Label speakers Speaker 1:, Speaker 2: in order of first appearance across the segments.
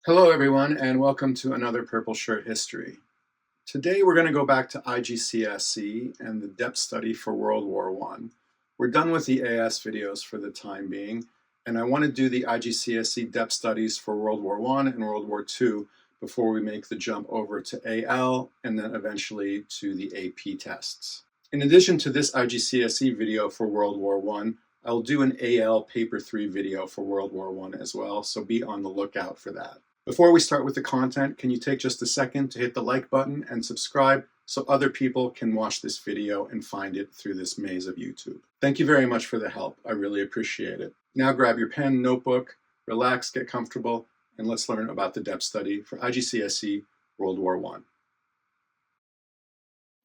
Speaker 1: Hello, everyone, and welcome to another Purple Shirt History. Today, we're going to go back to IGCSE and the depth study for World War I. We're done with the AS videos for the time being, and I want to do the IGCSE depth studies for World War I and World War II before we make the jump over to AL and then eventually to the AP tests. In addition to this IGCSE video for World War I, I'll do an AL Paper 3 video for World War I as well, so be on the lookout for that. Before we start with the content, can you take just a second to hit the like button and subscribe so other people can watch this video and find it through this maze of YouTube. Thank you very much for the help. I really appreciate it. Now grab your pen, notebook, relax, get comfortable, and let's learn about the depth study for IGCSE World War I.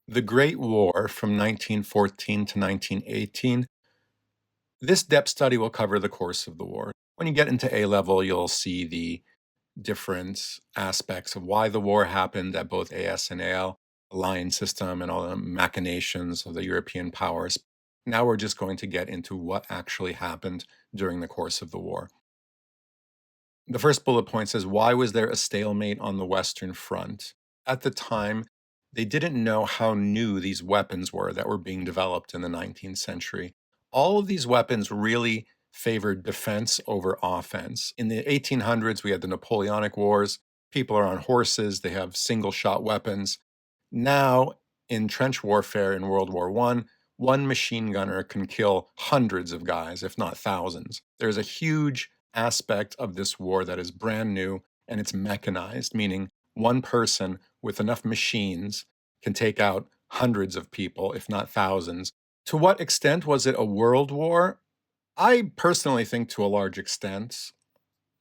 Speaker 2: The Great War from 1914 to 1918. This depth study will cover the course of the war. When you get into A-level, you'll see the different aspects of why the war happened at both AS and AL, the line system and all the machinations of the European powers. Now we're just going to get into what actually happened during the course of the war. The first bullet point says, why was there a stalemate on the Western Front? At the time, they didn't know how new these weapons were that were being developed in the 19th century. All of these weapons really favored defense over offense. In the 1800s, we had the Napoleonic Wars. People are on horses. They have single-shot weapons. Now, in trench warfare in World War I, one machine gunner can kill hundreds of guys, if not thousands. There's a huge aspect of this war that is brand new, and it's mechanized, meaning one person with enough machines can take out hundreds of people, if not thousands. To what extent was it a world war? I personally think to a large extent.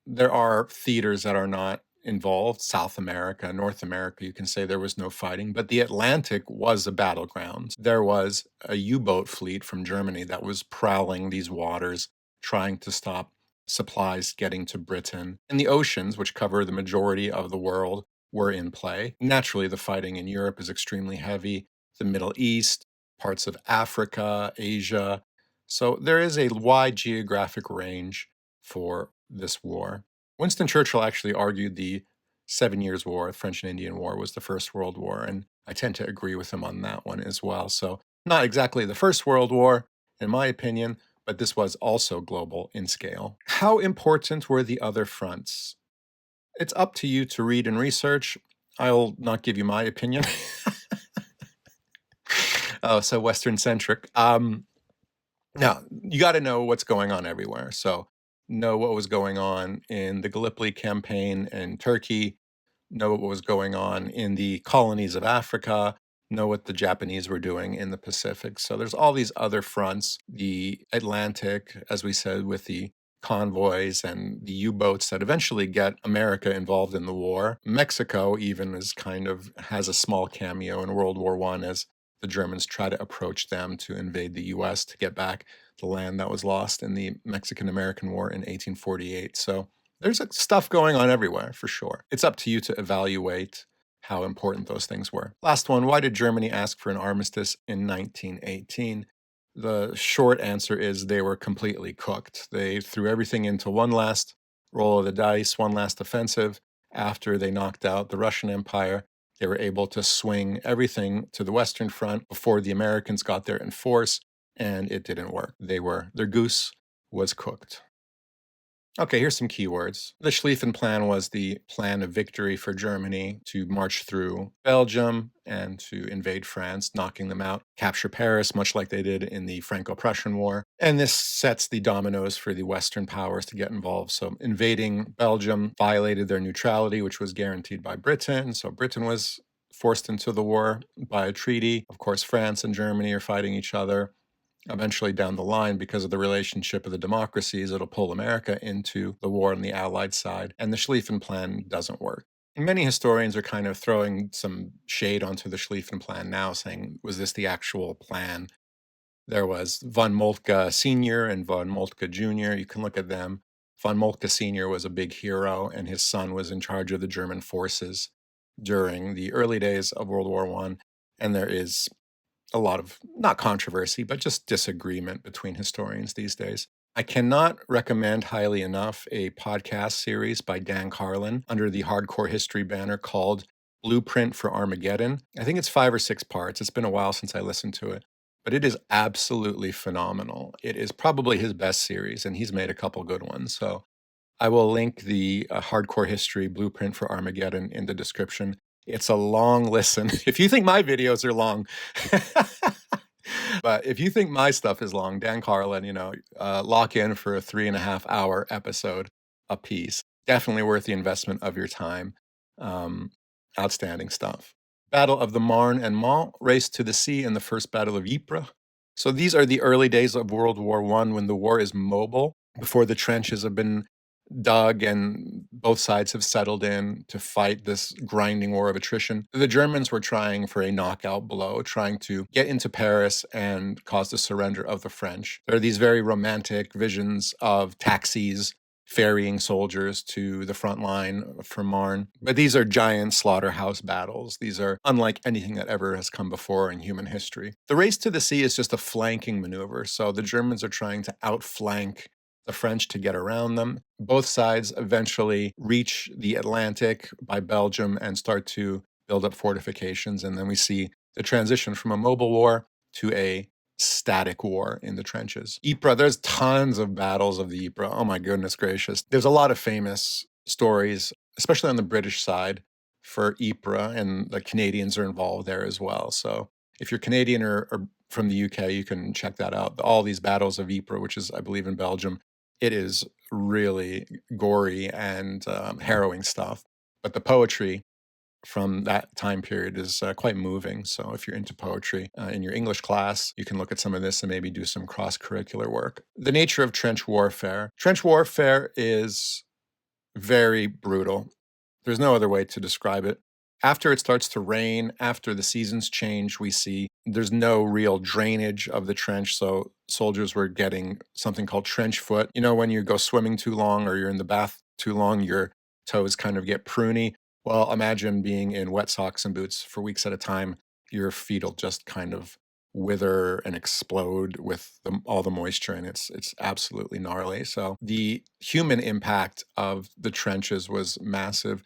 Speaker 2: There are theaters that are not involved. South America, North America, you can say there was no fighting, but the Atlantic was a battleground. There was a U-boat fleet from Germany that was prowling these waters, trying to stop supplies getting to Britain. And the oceans, which cover the majority of the world, were in play. Naturally, the fighting in Europe is extremely heavy. The Middle East, parts of Africa, Asia. So there is a wide geographic range for this war. Winston Churchill actually argued the 7 Years' War, the French and Indian War, was the First World War, and I tend to agree with him on that one as well. So not exactly the First World War, in my opinion, but this was also global in scale. How important were the other fronts? It's up to you to read and research. I'll not give you my opinion. Oh, so Western-centric. Now, you got to know what's going on everywhere. So know what was going on in the Gallipoli campaign in Turkey, know what was going on in the colonies of Africa, know what the Japanese were doing in the Pacific. So there's all these other fronts, the Atlantic, as we said, with the convoys and the U-boats that eventually get America involved in the war. Mexico even has a small cameo in World War I as the Germans try to approach them to invade the U.S. to get back the land that was lost in the Mexican-American War in 1848. So there's stuff going on everywhere, for sure. It's up to you to evaluate how important those things were. Last one, why did Germany ask for an armistice in 1918? The short answer is they were completely cooked. They threw everything into one last roll of the dice, one last offensive. After they knocked out the Russian Empire, they were able to swing everything to the Western Front before the Americans got there in force, and it didn't work. Their goose was cooked. Okay, here's some keywords. The Schlieffen Plan was the plan of victory for Germany to march through Belgium and to invade France, knocking them out, capture Paris, much like they did in the Franco-Prussian War. And this sets the dominoes for the Western powers to get involved. So invading Belgium violated their neutrality, which was guaranteed by Britain. So Britain was forced into the war by a treaty. Of course, France and Germany are fighting each other. Eventually down the line, because of the relationship of the democracies, it'll pull America into the war on the Allied side, and the Schlieffen Plan doesn't work. And many historians are kind of throwing some shade onto the Schlieffen Plan now, saying, was this the actual plan? There was von Moltke Sr. and von Moltke Jr. You can look at them. Von Moltke Sr. was a big hero, and his son was in charge of the German forces during the early days of World War I, and there is a lot of, not controversy, but just disagreement between historians these days. I cannot recommend highly enough a podcast series by Dan Carlin under the Hardcore History banner called Blueprint for Armageddon. I think it's 5 or 6 parts. It's been a while since I listened to it, but it is absolutely phenomenal. It is probably his best series, and he's made a couple good ones. So I will link the Hardcore History Blueprint for Armageddon in the description. It's a long listen. If you think my videos are long, but if you think my stuff is long, Dan Carlin, lock in for a 3.5 hour episode a piece. Definitely worth the investment of your time. Outstanding stuff. Battle of the Marne and Mont, race to the sea, and the First Battle of Ypres. So these are the early days of World War I when the war is mobile, before the trenches have been dug and both sides have settled in to fight this grinding war of attrition. The Germans were trying for a knockout blow, trying to get into Paris and cause the surrender of the French. There are these very romantic visions of taxis ferrying soldiers to the front line for Marne. But these are giant slaughterhouse battles. These are unlike anything that ever has come before in human history. The race to the sea is just a flanking maneuver. So the Germans are trying to outflank the French to get around them. Both sides eventually reach the Atlantic by Belgium and start to build up fortifications. And then we see the transition from a mobile war to a static war in the trenches. Ypres, there's tons of battles of the Ypres. Oh my goodness gracious. There's a lot of famous stories, especially on the British side for Ypres, and the Canadians are involved there as well. So if you're Canadian or from the UK, you can check that out. All these battles of Ypres, which is, I believe, in Belgium, it is really gory and harrowing stuff. But the poetry from that time period is quite moving. So if you're into poetry in your English class, you can look at some of this and maybe do some cross-curricular work. The nature of trench warfare. Trench warfare is very brutal. There's no other way to describe it. After it starts to rain, after the seasons change, we see there's no real drainage of the trench. So soldiers were getting something called trench foot. You know, when you go swimming too long or you're in the bath too long, your toes kind of get pruny. Well, imagine being in wet socks and boots for weeks at a time. Your feet will just kind of wither and explode with all the moisture, and it's absolutely gnarly. So the human impact of the trenches was massive.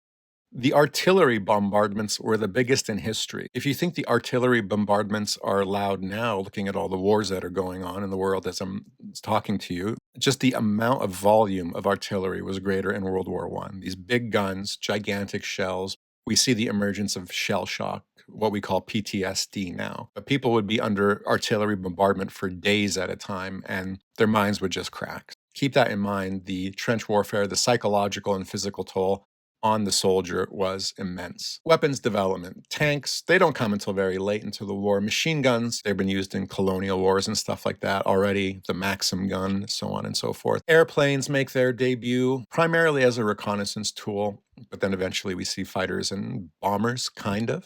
Speaker 2: The artillery bombardments were the biggest in history. If you think the artillery bombardments are loud now, looking at all the wars that are going on in the world as I'm talking to you, just the amount of volume of artillery was greater in World War I. These big guns, gigantic shells. We see the emergence of shell shock, what we call PTSD now. But people would be under artillery bombardment for days at a time, and their minds would just crack. Keep that in mind. The trench warfare, the psychological and physical toll on the soldier was immense. Weapons development. Tanks, they don't come until very late into the war. Machine guns, they've been used in colonial wars and stuff like that already. The Maxim gun, so on and so forth. Airplanes make their debut primarily as a reconnaissance tool, but then eventually we see fighters and bombers, kind of.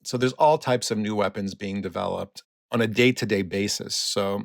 Speaker 2: So there's all types of new weapons being developed on a day-to-day basis. So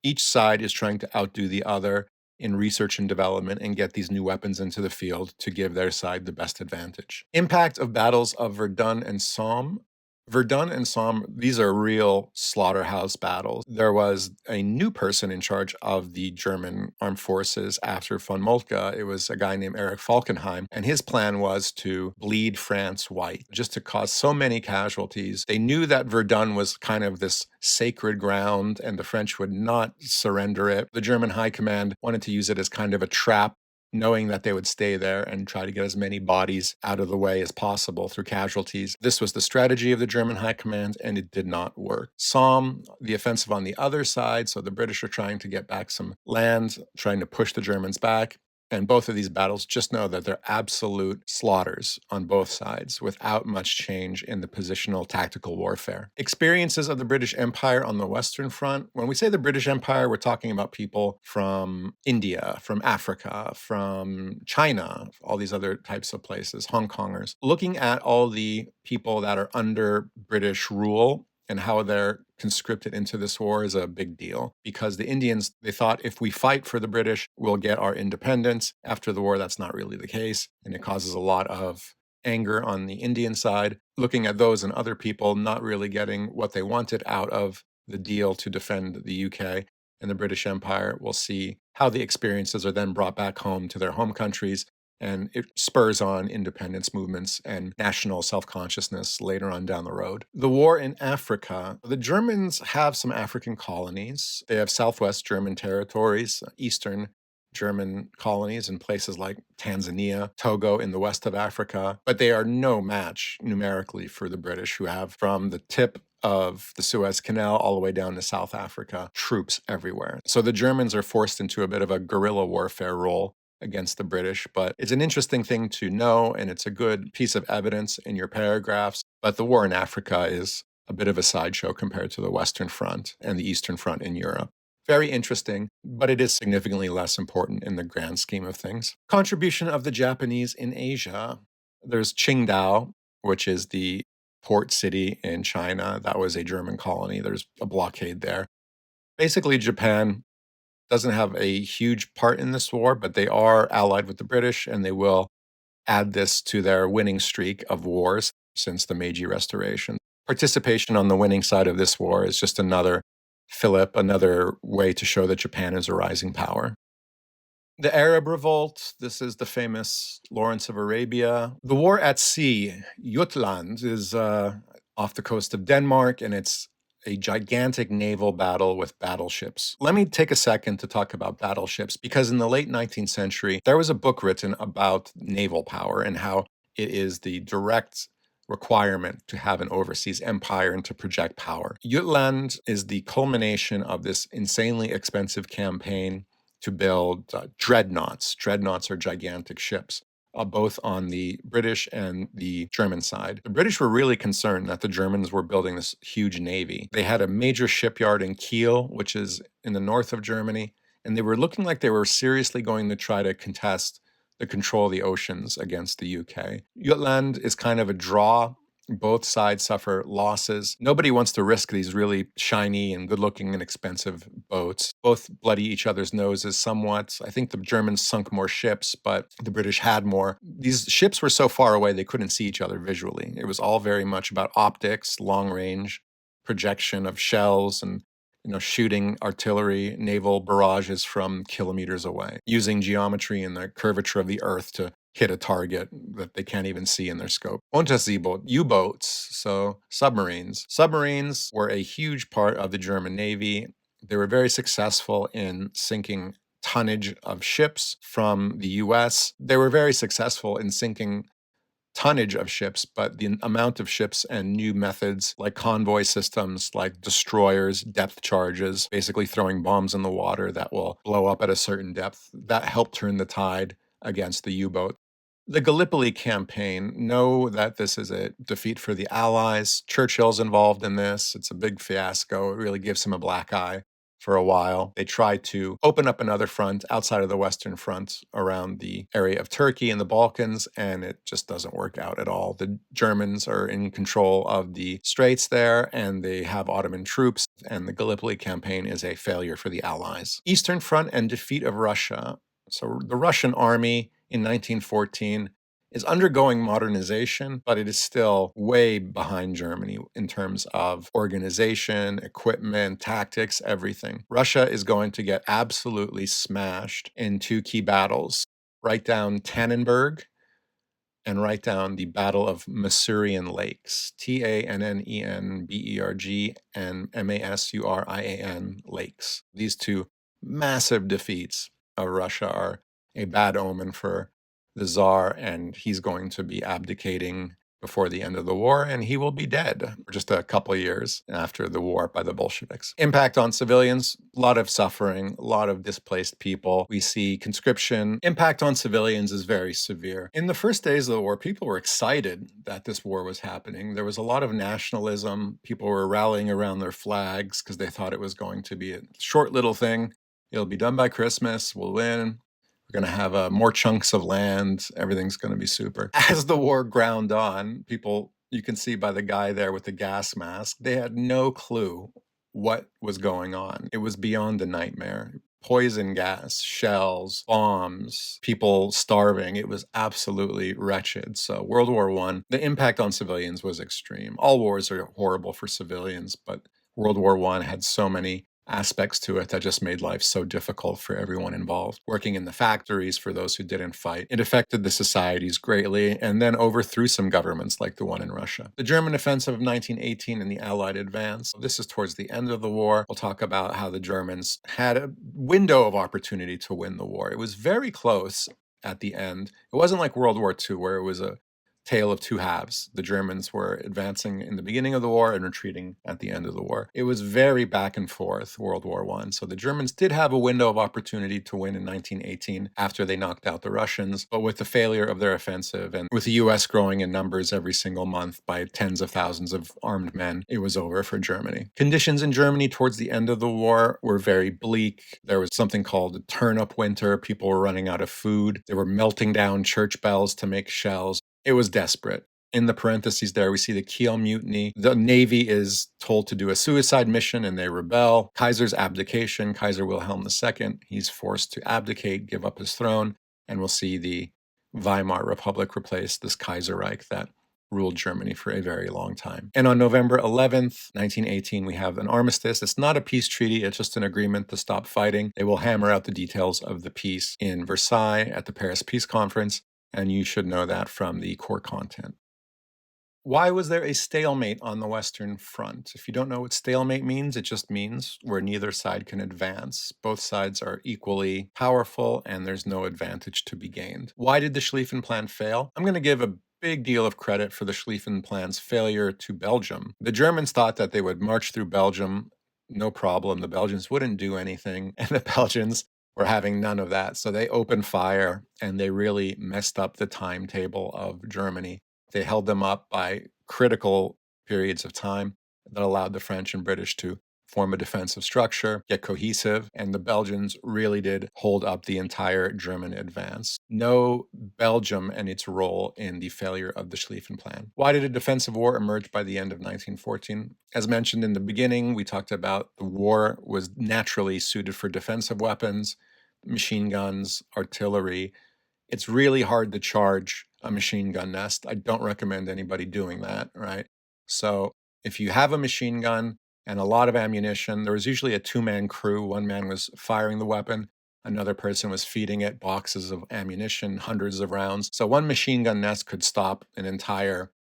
Speaker 2: each side is trying to outdo the other in research and development and get these new weapons into the field to give their side the best advantage. Impact of battles of Verdun and Somme. Verdun and Somme, these are real slaughterhouse battles. There was a new person in charge of the German armed forces after von Moltke. It was a guy named Erich Falkenhayn, and his plan was to bleed France white, just to cause so many casualties. They knew that Verdun was kind of this sacred ground and the French would not surrender it. The German high command wanted to use it as kind of a trap, knowing that they would stay there and try to get as many bodies out of the way as possible through casualties. This was the strategy of the German high command, and it did not work. Somme, the offensive on the other side, so the British are trying to get back some land, trying to push the Germans back. And both of these battles, just know that they're absolute slaughters on both sides without much change in the positional tactical warfare. Experiences of the British Empire on the Western Front. When we say the British Empire, we're talking about people from India, from Africa, from China, all these other types of places, Hong Kongers. Looking at all the people that are under British rule and how they're conscripted into this war is a big deal, because the Indians, they thought if we fight for the British, we'll get our independence. After the war, that's not really the case, and it causes a lot of anger on the Indian side, looking at those and other people not really getting what they wanted out of the deal to defend the UK and the British Empire. We'll see how the experiences are then brought back home to their home countries, and it spurs on independence movements and national self-consciousness later on down the road. The war in Africa, the Germans have some African colonies. They have Southwest German territories, Eastern German colonies in places like Tanzania, Togo in the west of Africa, but they are no match numerically for the British, who have from the tip of the Suez Canal all the way down to South Africa, troops everywhere. So the Germans are forced into a bit of a guerrilla warfare role against the British, but it's an interesting thing to know, and it's a good piece of evidence in your paragraphs. But the war in Africa is a bit of a sideshow compared to the Western Front and the Eastern Front in Europe. Very interesting, but it is significantly less important in the grand scheme of things. Contribution of the Japanese in Asia. There's Qingdao, which is the port city in China. That was a German colony. There's a blockade there. Basically, Japan doesn't have a huge part in this war, but they are allied with the British, and they will add this to their winning streak of wars since the Meiji Restoration. Participation on the winning side of this war is just another fillip, another way to show that Japan is a rising power. The Arab Revolt, this is the famous Lawrence of Arabia. The war at sea, Jutland, is off the coast of Denmark, and it's a gigantic naval battle with battleships. Let me take a second to talk about battleships, because in the late 19th century, there was a book written about naval power and how it is the direct requirement to have an overseas empire and to project power. Jutland is the culmination of this insanely expensive campaign to build dreadnoughts. Dreadnoughts are gigantic ships, both on the British and the German side. The British were really concerned that the Germans were building this huge navy. They had a major shipyard in Kiel, which is in the north of Germany, and they were looking like they were seriously going to try to contest the control of the oceans against the UK. Jutland is kind of a draw. Both sides suffer losses. Nobody wants to risk these really shiny and good-looking and expensive boats. Both bloody each other's noses somewhat. I think the Germans sunk more ships, but the British had more. These ships were so far away they couldn't see each other visually. It was all very much about optics, long range, projection of shells, and shooting artillery, naval barrages from kilometers away, using geometry and the curvature of the earth to hit a target that they can't even see in their scope. Unterseeboot, U-boats, so submarines. Submarines were a huge part of the German Navy. They were very successful in sinking tonnage of ships from the US. They were very successful in sinking tonnage of ships, but the amount of ships and new methods like convoy systems, like destroyers, depth charges, basically throwing bombs in the water that will blow up at a certain depth, that helped turn the tide against the U-boat. The Gallipoli campaign, know that this is a defeat for the Allies. Churchill's involved in this. It's a big fiasco. It really gives him a black eye for a while. They try to open up another front outside of the Western Front around the area of Turkey and the Balkans, and it just doesn't work out at all. The Germans are in control of the straits there, and they have Ottoman troops, and the Gallipoli campaign is a failure for the Allies. Eastern Front and defeat of Russia. So the Russian army in 1914 is undergoing modernization, but it is still way behind Germany in terms of organization, equipment, tactics, everything. Russia is going to get absolutely smashed in two key battles. Write down Tannenberg and write down the Battle of Masurian Lakes, Tannenberg and Masuриan Lakes. These two massive defeats of Russia are a bad omen for the Tsar, and he's going to be abdicating before the end of the war, and he will be dead just a couple of years after the war by the Bolsheviks. Impact on civilians, a lot of suffering, a lot of displaced people. We see conscription. Impact on civilians is very severe. In the first days of the war, people were excited that this war was happening. There was a lot of nationalism. People were rallying around their flags because they thought it was going to be a short little thing. It'll be done by Christmas. We'll win. We're going to have more chunks of land. Everything's going to be super. As the war ground on, people, you can see by the guy there with the gas mask, they had no clue what was going on. It was beyond a nightmare. Poison gas, shells, bombs, people starving. It was absolutely wretched. So World War I, the impact on civilians was extreme. All wars are horrible for civilians, but World War I had so many aspects to it that just made life so difficult for everyone involved. Working in the factories for those who didn't fight, it affected the societies greatly and then overthrew some governments like the one in Russia. The German offensive of 1918 and the Allied advance. This is towards the end of the war. We'll talk about how the Germans had a window of opportunity to win the war. It was very close at the end. It wasn't like World War II where it was a tale of two halves. The Germans were advancing in the beginning of the war and retreating at the end of the war. It was very back and forth, World War I. So the Germans did have a window of opportunity to win in 1918 after they knocked out the Russians, but with the failure of their offensive and with the US growing in numbers every single month by tens of thousands of armed men, it was over for Germany. Conditions in Germany towards the end of the war were very bleak. There was something called a turnip winter. People were running out of food. They were melting down church bells to make shells. It was desperate. In the parentheses there, we see the Kiel Mutiny. The Navy is told to do a suicide mission and they rebel. Kaiser's abdication, Kaiser Wilhelm II, he's forced to abdicate, give up his throne, and we'll see the Weimar Republic replace this Kaiserreich that ruled Germany for a very long time. And on November 11th, 1918, we have an armistice. It's not a peace treaty, it's just an agreement to stop fighting. They will hammer out the details of the peace in Versailles at the Paris Peace Conference, and you should know that from the core content. Why was there a stalemate on the Western Front? If you don't know what stalemate means, it just means where neither side can advance. Both sides are equally powerful and there's no advantage to be gained. Why did the Schlieffen Plan fail? I'm going to give a big deal of credit for the Schlieffen Plan's failure to Belgium. The Germans thought that they would march through Belgium, no problem. The Belgians wouldn't do anything, and the Belgians were having none of that. So they opened fire and they really messed up the timetable of Germany. They held them up by critical periods of time that allowed the French and British to form a defensive structure, get cohesive, and the Belgians really did hold up the entire German advance. No Belgium and its role in the failure of the Schlieffen Plan. Why did a defensive war emerge by the end of 1914? As mentioned in the beginning, we talked about the war was naturally suited for defensive weapons, machine guns, artillery. It's really hard to charge a machine gun nest. I don't recommend anybody doing that, right? So if you have a machine gun and a lot of ammunition, there was usually a two-man crew. One man was firing the weapon. Another person was feeding it boxes of ammunition, hundreds of rounds. So one machine gun nest could stop an entire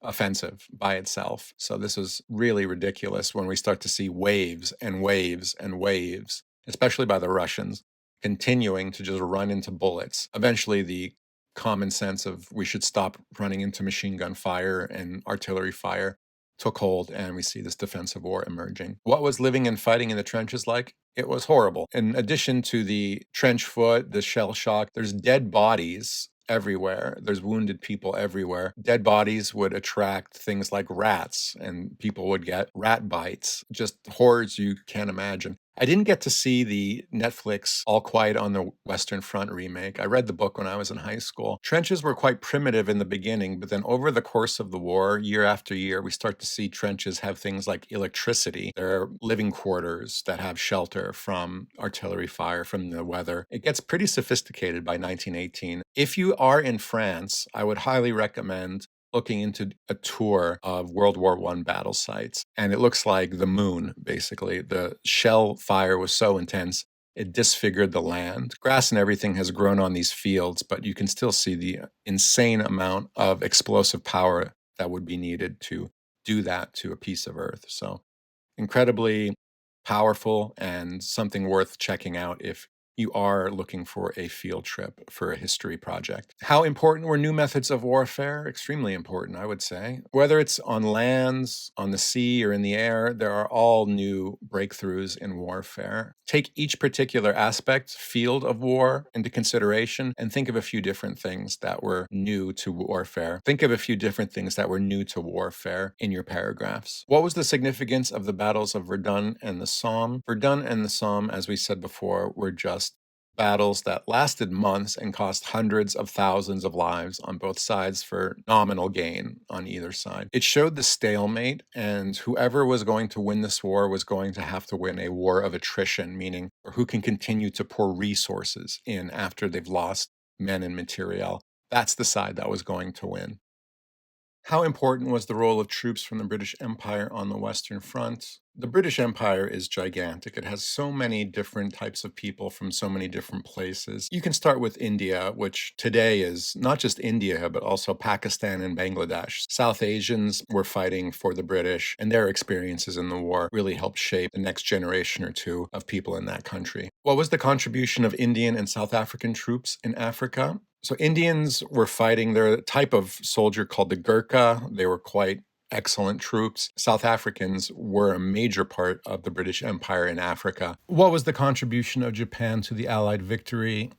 Speaker 2: offensive by itself. So this is really ridiculous when we start to see waves and waves and waves, especially by the Russians, continuing to just run into bullets. Eventually, the common sense of we should stop running into machine gun fire and artillery fire took hold, and we see this defensive war emerging. What was living and fighting in the trenches like? It was horrible. In addition to the trench foot, the shell shock, there's dead bodies everywhere. There's wounded people everywhere. Dead bodies would attract things like rats, and people would get rat bites. Just horrors you can't imagine. I didn't get to see the Netflix All Quiet on the Western Front remake. I read the book when I was in high school. Trenches were quite primitive in the beginning, but then over the course of the war, year after year, we start to see trenches have things like electricity. There are living quarters that have shelter from artillery fire, from the weather. It gets pretty sophisticated by 1918. If you are in France, I would highly recommend looking into a tour of World War I battle sites. And it looks like the moon, basically. The shell fire was so intense, it disfigured the land. Grass and everything has grown on these fields, but you can still see the insane amount of explosive power that would be needed to do that to a piece of earth. So incredibly powerful and something worth checking out if you are looking for a field trip for a history project. How important were new methods of warfare? Extremely important, I would say. Whether it's on lands, on the sea, or in the air, there are all new breakthroughs in warfare. Take each particular aspect, field of war, into consideration and think of a few different things that were new to warfare. Think of a few different things that were new to warfare in your paragraphs. What was the significance of the battles of Verdun and the Somme? Verdun and the Somme, as we said before, were just battles that lasted months and cost hundreds of thousands of lives on both sides for nominal gain on either side. It showed the stalemate, and whoever was going to win this war was going to have to win a war of attrition, meaning who can continue to pour resources in after they've lost men and material. That's the side that was going to win. How important was the role of troops from the British Empire on the Western Front? The British Empire is gigantic. It has so many different types of people from so many different places. You can start with India, which today is not just India, but also Pakistan and Bangladesh. South Asians were fighting for the British, and their experiences in the war really helped shape the next generation or two of people in that country. What was the contribution of Indian and South African troops in Africa? So Indians were fighting. They're a type of soldier called the Gurkha. They were quite excellent troops. South Africans were a major part of the British Empire in Africa. What was the contribution of Japan to the Allied victory?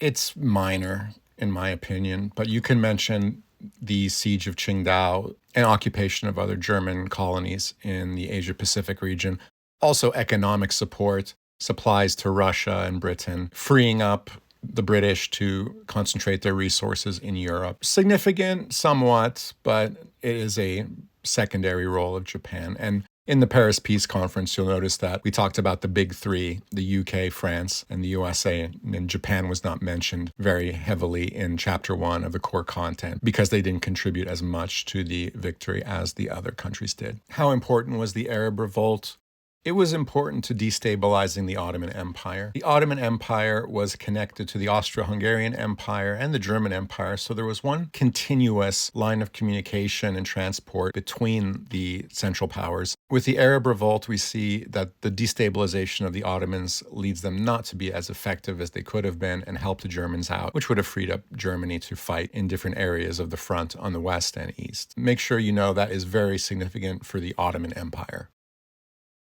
Speaker 2: It's minor, in my opinion, but you can mention the siege of Qingdao and occupation of other German colonies in the Asia-Pacific region. Also economic support, supplies to Russia and Britain, freeing up the British to concentrate their resources in Europe. Significant somewhat, but it is a secondary role of Japan. And in the Paris Peace Conference, you'll notice that we talked about the big three, the UK, France, and the USA, and Japan was not mentioned very heavily in Chapter 1 of the core content because they didn't contribute as much to the victory as the other countries did. How important was the Arab Revolt? It was important to destabilizing the Ottoman Empire. The Ottoman Empire was connected to the Austro-Hungarian Empire and the German Empire, so there was one continuous line of communication and transport between the Central Powers. With the Arab Revolt, we see that the destabilization of the Ottomans leads them not to be as effective as they could have been and help the Germans out, which would have freed up Germany to fight in different areas of the front on the west and east. Make sure you know that is very significant for the Ottoman Empire.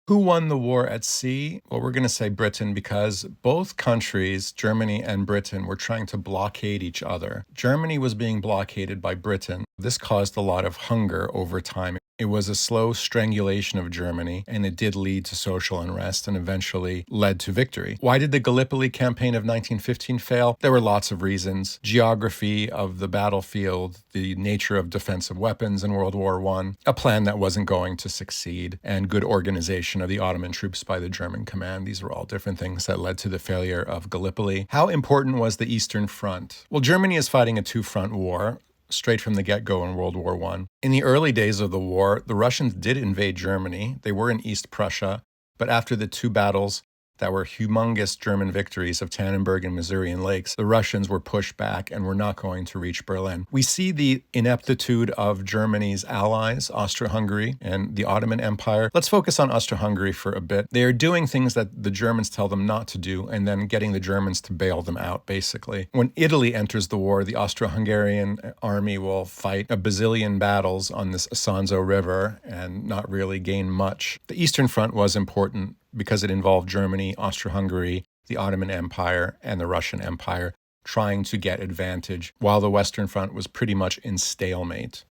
Speaker 2: Who won the war at sea? Well, we're going to say Britain because both countries, Germany and Britain, were trying to blockade each other. Germany was being blockaded by Britain. This caused a lot of hunger over time. It was a slow strangulation of Germany, and it did lead to social unrest and eventually led to victory. Why did the Gallipoli campaign of 1915 fail? There were lots of reasons. Geography of the battlefield, the nature of defensive weapons in World War I, a plan that wasn't going to succeed, and good organization of the Ottoman troops by the German command. These were all different things that led to the failure of Gallipoli. How important was the Eastern Front? Well, Germany is fighting a two-front war straight from the get-go in World War I. In the early days of the war, the Russians did invade Germany. They were in East Prussia, but after the two battles that were humongous German victories of Tannenberg and Masurian Lakes, the Russians were pushed back and were not going to reach Berlin. We see the ineptitude of Germany's allies, Austro-Hungary and the Ottoman Empire. Let's focus on Austro-Hungary for a bit. They are doing things that the Germans tell them not to do and then getting the Germans to bail them out, basically. When Italy enters the war, the Austro-Hungarian army will fight a bazillion battles on this Isonzo River and not really gain much. The Eastern Front was important because it involved Germany, Austro-Hungary, the Ottoman Empire, and the Russian Empire trying to get advantage, while the Western Front was pretty much in stalemate.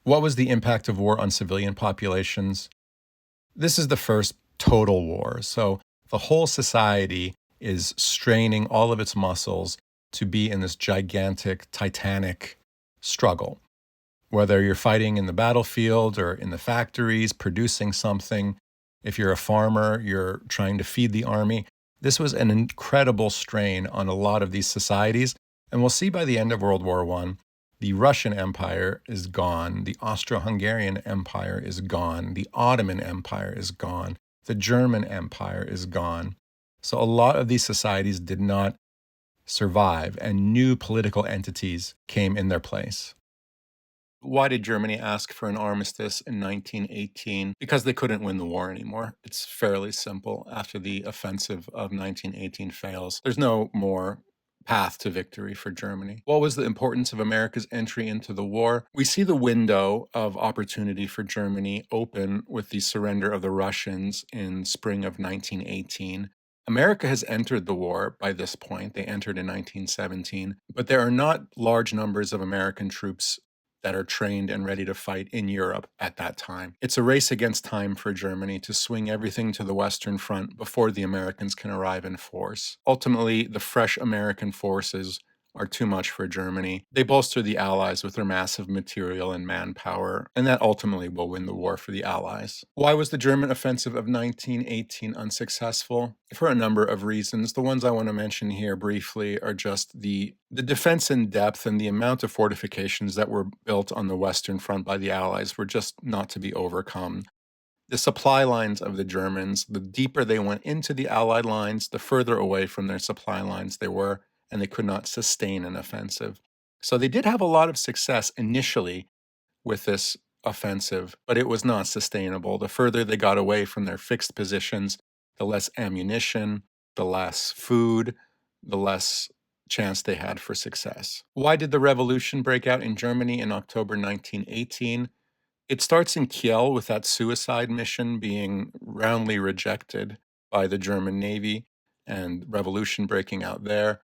Speaker 2: What was the impact of war on civilian populations? This is the first total war, so the whole society is straining all of its muscles to be in this gigantic, titanic struggle. Whether you're fighting in the battlefield or in the factories, producing something, if you're a farmer, you're trying to feed the army. This was an incredible strain on a lot of these societies. And we'll see by the end of World War I, the Russian Empire is gone. The Austro-Hungarian Empire is gone. The Ottoman Empire is gone. The German Empire is gone. So a lot of these societies did not survive, and new political entities came in their place. Why did Germany ask for an armistice in 1918? Because they couldn't win the war anymore. It's fairly simple. After the offensive of 1918 fails, there's no more path to victory for Germany. What was the importance of America's entry into the war? We see the window of opportunity for Germany open with the surrender of the Russians in spring of 1918. America has entered the war by this point. They entered in 1917, but there are not large numbers of American troops that are trained and ready to fight in Europe at that time. It's a race against time for Germany to swing everything to the Western Front before the Americans can arrive in force. Ultimately, the fresh American forces are too much for Germany. They bolster the Allies with their massive material and manpower, and that ultimately will win the war for the Allies. Why was the German offensive of 1918 unsuccessful? For a number of reasons. The ones I want to mention here briefly are just the defense in depth and the amount of fortifications that were built on the Western Front by the Allies were just not to be overcome. The supply lines of the Germans, the deeper they went into the Allied lines, the further away from their supply lines they were, and they could not sustain an offensive. So they did have a lot of success initially with this offensive, but it was not sustainable. The further they got away from their fixed positions, the less ammunition, the less food, the less chance they had for success. Why did the revolution break out in Germany in October 1918? It starts in Kiel with that suicide mission being roundly rejected by the German Navy and revolution breaking out there.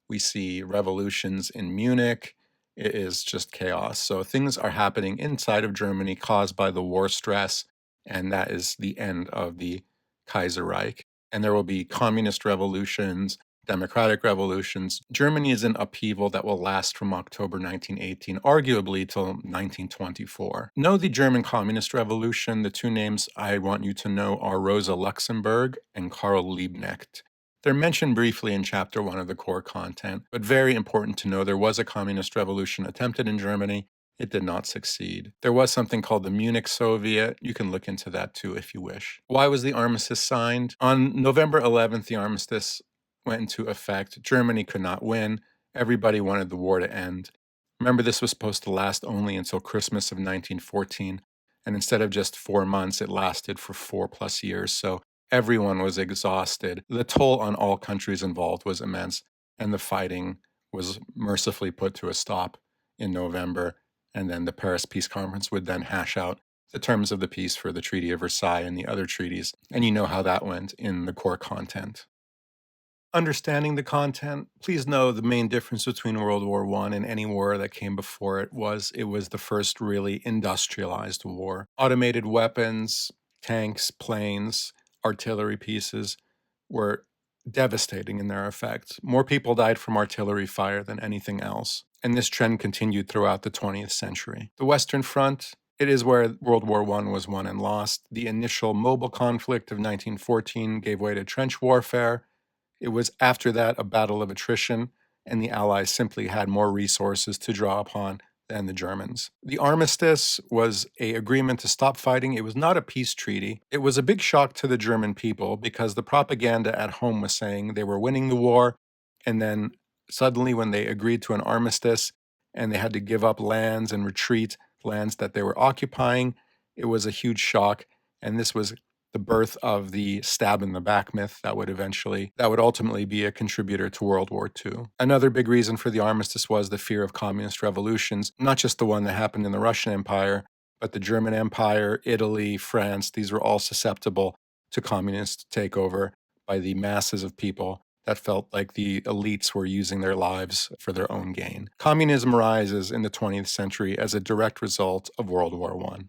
Speaker 2: We see revolutions in Munich. It is just chaos. So things are happening inside of Germany caused by the war stress, and that is the end of the Kaiserreich. And there will be communist revolutions, democratic revolutions. Germany is in upheaval that will last from October 1918, arguably till 1924. Know the German Communist Revolution. The two names I want you to know are Rosa Luxemburg and Karl Liebknecht. They're mentioned briefly in Chapter 1 of the core content, but very important to know there was a communist revolution attempted in Germany. It did not succeed. There was something called the Munich Soviet. You can look into that too if you wish. Why was the armistice signed? On November 11th, the armistice went into effect. Germany could not win. Everybody wanted the war to end. Remember, this was supposed to last only until Christmas of 1914, and instead of just 4 months, it lasted for 4+ years. So everyone was exhausted. The toll on all countries involved was immense, and the fighting was mercifully put to a stop in November, and then the Paris Peace Conference would then hash out the terms of the peace for the Treaty of Versailles and the other treaties, and you know how that went in the core content. Understanding the content, please know the main difference between World War I and any war that came before it was the first really industrialized war. Automated weapons, tanks, planes, artillery pieces were devastating in their effect. More people died from artillery fire than anything else, and this trend continued throughout the 20th century. The Western Front, it is where World War I was won and lost. The initial mobile conflict of 1914 gave way to trench warfare. It was after that a battle of attrition, and the Allies simply had more resources to draw upon than the Germans. The armistice was an agreement to stop fighting. It was not a peace treaty. It was a big shock to the German people because the propaganda at home was saying they were winning the war, and then suddenly when they agreed to an armistice and they had to give up lands and retreat lands that they were occupying, it was a huge shock, and this was the birth of the stab in the back myth that would ultimately be a contributor to World War II. Another big reason for the armistice was the fear of communist revolutions, not just the one that happened in the Russian Empire, but the German Empire, Italy, France. These were all susceptible to communist takeover by the masses of people that felt like the elites were using their lives for their own gain. Communism rises in the 20th century as a direct result of World War I.